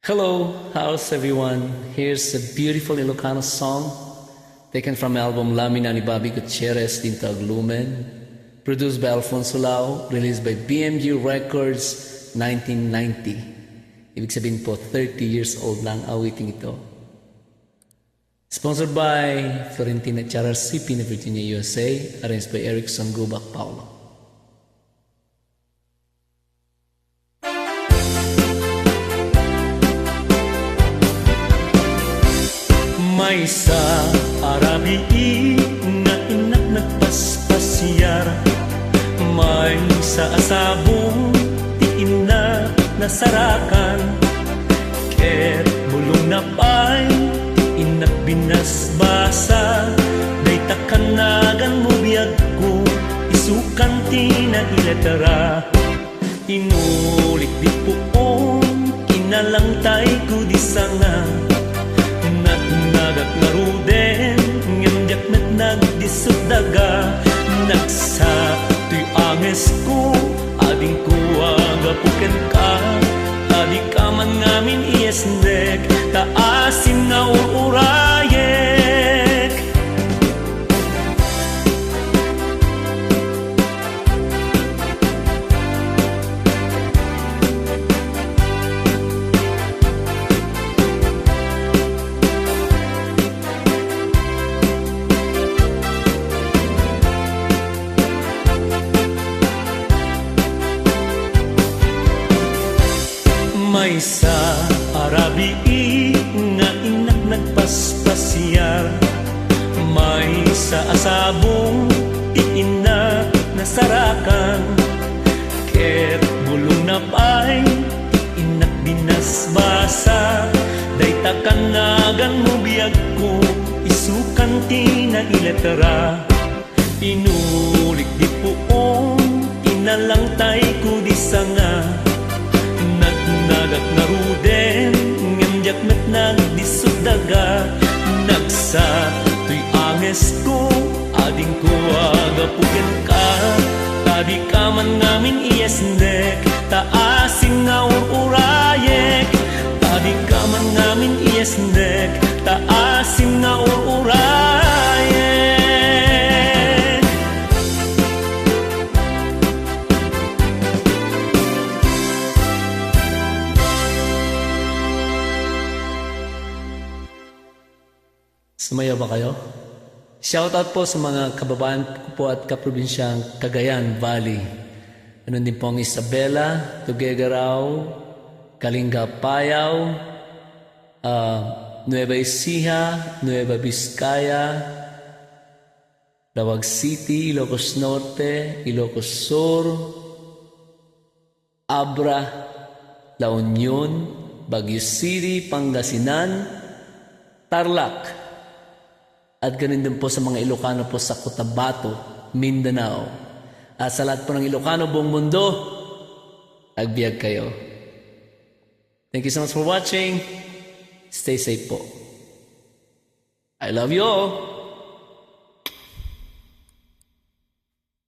Hello, how's everyone? Here's a beautiful Ilocano song taken from album Lamina ni Bobby Gutierrez Tintag Lumen, produced by Alfonso Lao, released by BMG Records 1990. Ibig sabihin po, 30 years old lang awiting ito. Sponsored by Florentina HRCP na Virginia, USA, arranged by Eric Sangubac Paulo. May sa Arabi nga inak nagpaspasyar, may sa asabong tiin na nasarakan, ket bulong na pa'y inak binasbasa, day takanagan mo biyag ko, isukan tina iletara, inulik di puong, kinalang tay ko di sanga, nagat naruden, ngamjak met nagdisod daga, nagsa tuy anges ko, ading ko agapuken ka, adi ka man ngamin iesnek, taasin nga urayek. May sa Arabi nga inak nagpaspasyar, may sa asabong tiin na nasarakan, ket bulong na pa'y inak binasbasa, day takanagan mo biyag ko, isukan tina iletara, inulik di puong, inalang tay ko di sanga, nagat naruden, ngamjak met nagdisod daga, nagsa tuy anges ko, ading ko agapuken ka, tadi ka man ngamin iesnek, taasin nga urayek, tadi ka man ngamin iesnek, taasin nga urayek. Sumayaw ba kayo? Shoutout po sa mga kababayan ko po at kaprobinsyang Cagayan Valley. Ano din po ang Isabela, Tuguegarao, Kalinga Payao, Nueva Ecija, Nueva Vizcaya, Lawag City, Ilocos Norte, Ilocos Sur, Abra, La Union, Baguio City, Pangasinan, Tarlac, at ganun din po sa mga Ilocano po sa Cotabato, Mindanao. At sa lahat po ng Ilocano buong mundo, agbyag kayo. Thank you so much for watching. Stay safe po. I love you all.